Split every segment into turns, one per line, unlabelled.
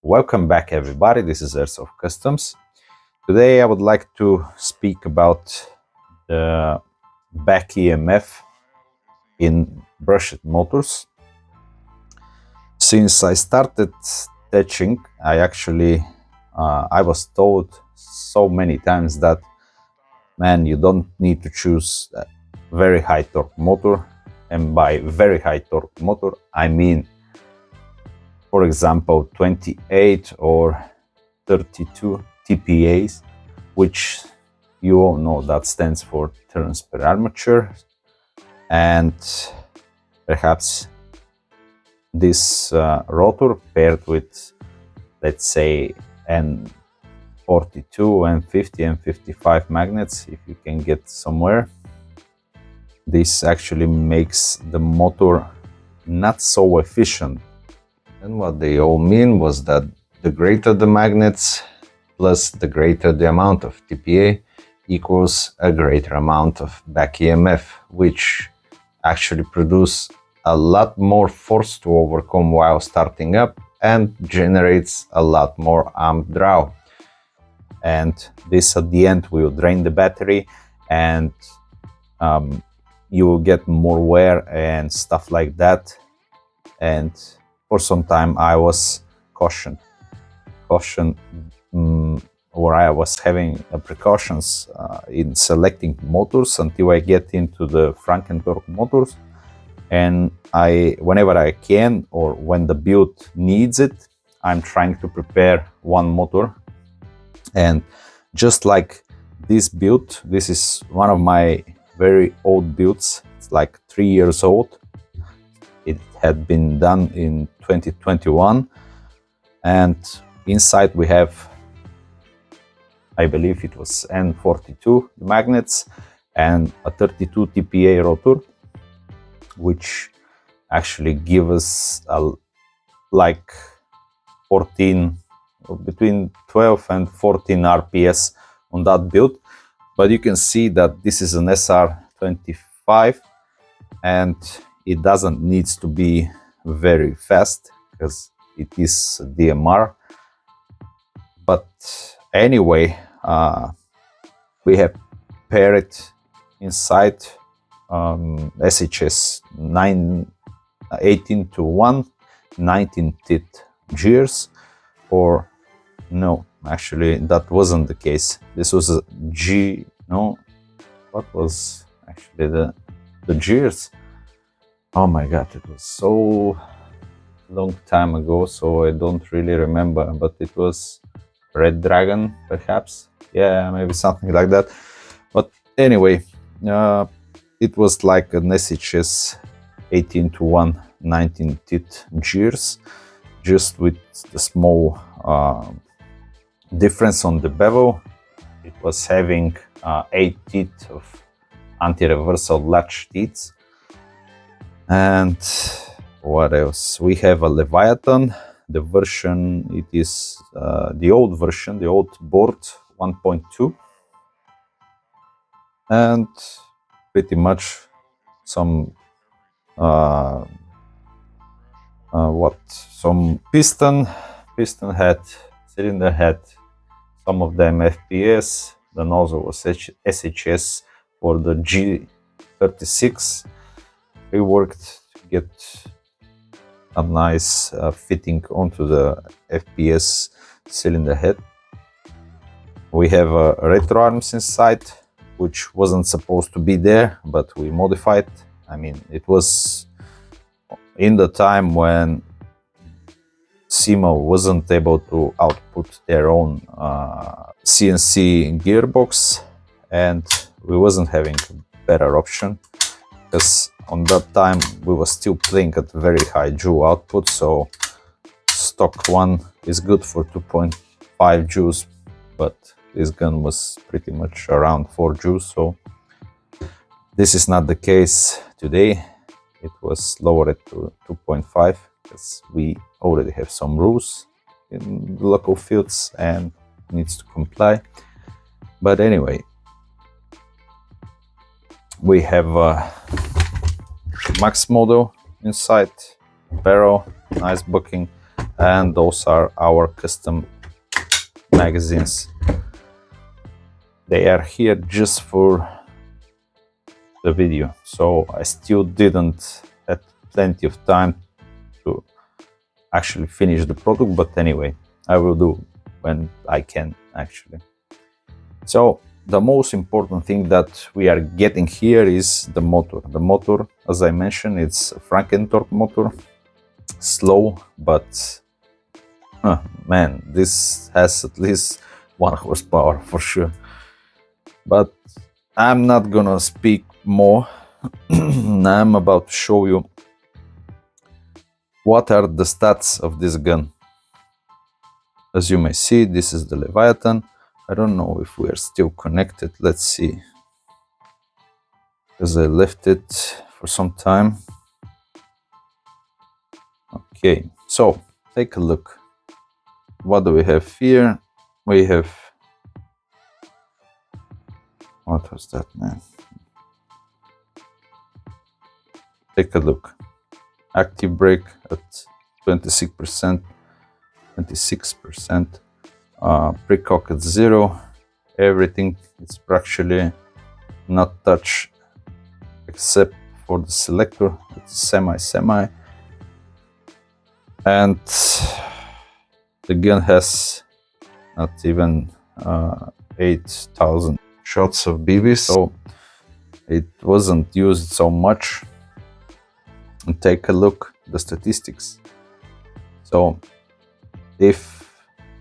Welcome back everybody, this is Airsoft Customs. Today I would like to speak about the back EMF in brushed motors. Since I started teaching, I was told so many times that, man, you don't need to choose a very high torque motor. And by very high torque motor, I mean, for example, 28 or 32 TPAs, which you all know that stands for turns per armature. And perhaps this rotor paired with, let's say, N42, N50, and 55 magnets, if you can get somewhere, this actually makes the motor not so efficient. And what they all mean was that the greater the magnets plus the greater the amount of TPA equals a greater amount of back EMF, which actually produce a lot more force to overcome while starting up and generates a lot more amp draw. And this at the end will drain the battery, and you will get more wear and stuff like that. And for some time I was cautioned, or I was having precautions in selecting motors until I get into the Franken torque motors. And whenever I can, or when the build needs it, I'm trying to prepare one motor. And just like this build, this is one of my very old builds. It's like 3 years old. It had been done in 2021, and inside we have, I believe it was N42 magnets and a 32 TPA rotor, which actually give us like 14, or between 12 and 14 RPS on that build. But you can see that this is an SR25, and it doesn't need to be very fast because it is a DMR. But anyway, we have paired inside SHS 18 to 1 19 teeth gears, or no, actually that wasn't the case. This was a G, no, what was actually the gears? Oh my god, it was so long time ago, so I don't really remember, but it was Red Dragon, perhaps. Yeah, maybe something like that. But anyway, it was like an SHS 18 to 1 19 teeth gears, just with the small difference on the bevel. It was having 8 teeth of anti-reversal latch teeth. And what else? We have a Leviathan. The version, it is the old version, the old board 1.2, and pretty much some some piston head, cylinder head, some of them FPS. The nozzle was SHS for the G36. Reworked to get a nice fitting onto the FPS cylinder head. We have retro arms inside, which wasn't supposed to be there, but we modified. I mean, it was in the time when SEMA wasn't able to output their own CNC gearbox, and we wasn't having a better option, because on that time we were still playing at very high joule output, so stock one is good for 2.5 joules, but this gun was pretty much around 4 joules, so this is not the case today. It was lowered to 2.5 because we already have some rules in the local fields and needs to comply. But anyway, we have a max model inside, barrel, nice booking, and those are our custom magazines. They are here just for the video, so I still didn't have plenty of time to actually finish the product, but anyway, I will do when I can actually. So the most important thing that we are getting here is the motor. The motor, as I mentioned, it's a Franken torque motor, slow, but man, this has at least 1 horsepower for sure. But I'm not gonna speak more. I'm about to show you what are the stats of this gun. As you may see, this is the Leviathan. I don't know if we are still connected. Let's see, because I left it for some time. Okay, so take a look. What do we have here? We have, what was that, man? Take a look. Active brake at 26%, 26%. Precock at 0. Everything is actually not touched except for the selector. It's semi. And the gun has not even 8,000 shots of BB, so it wasn't used so much. And take a look at the statistics. So if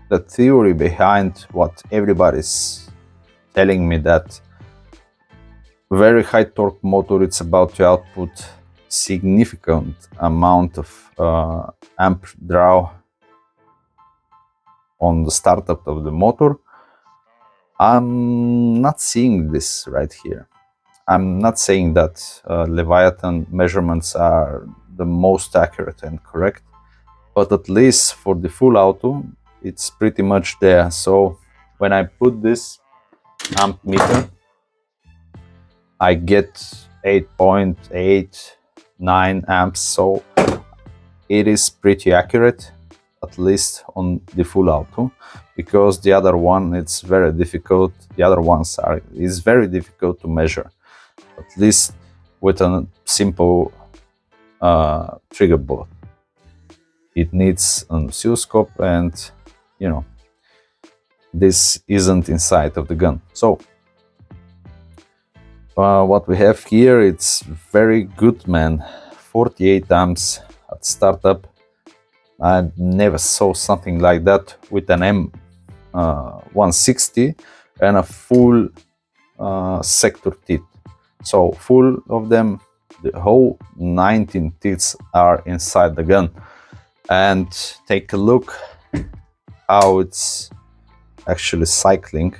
the theory behind what everybody's telling me, that very high torque motor, it's about to output significant amount of amp draw on the startup of the motor, I'm not seeing this right here. I'm not saying that Leviathan measurements are the most accurate and correct, but at least for the full auto, it's pretty much there. So when I put this amp meter, I get 8.89 amps, so it is pretty accurate, at least on the full auto, because the other one, it's very difficult. The other ones is very difficult to measure, at least with a simple trigger bullet. It needs an oscilloscope, and you know, this isn't inside of the gun. So what we have here, it's very good, man. 48 amps at startup. I never saw something like that with an M160 and a full sector teeth. So full of them, the whole 19 teeth are inside the gun. And take a look how it's actually cycling.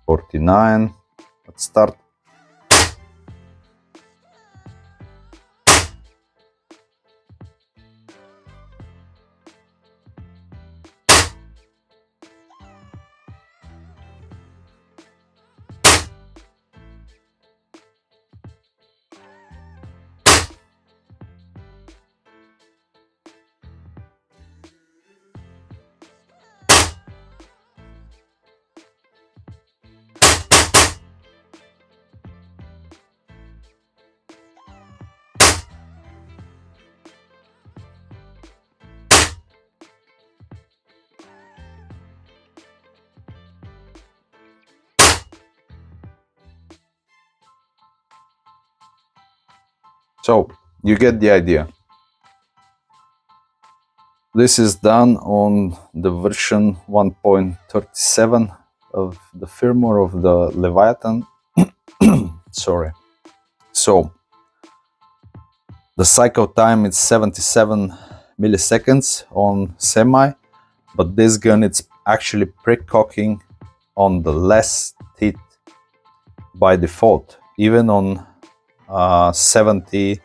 .49. Let's start. So you get the idea. This is done on the version 1.37 of the firmware of the Leviathan. Sorry. So the cycle time is 77 milliseconds on semi, but this gun, it's actually pre-cocking on the last teeth by default. Even on 70%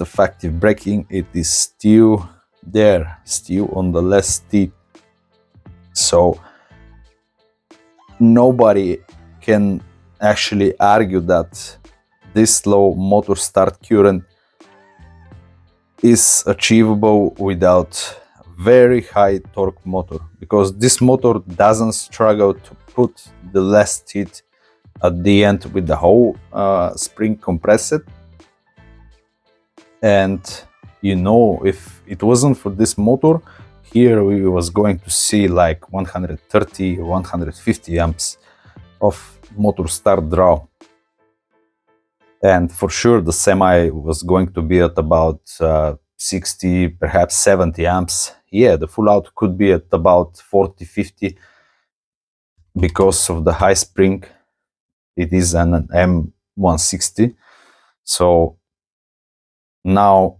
effective braking, it is still there, still on the last teeth. So nobody can actually argue that this low motor start current is achievable without very high torque motor, because this motor doesn't struggle to put the last heat at the end with the whole spring compressed. And you know, if it wasn't for this motor, here we was going to see like 130 150 amps of motor start draw, and for sure the semi was going to be at about 60, perhaps 70 amps. Yeah, the full out could be at about 40 50 because of the high spring. It is an M160. So now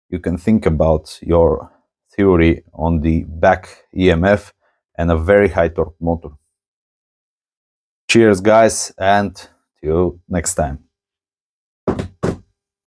you can think about your theory on the back EMF and a very high torque motor. Cheers guys, and till next time.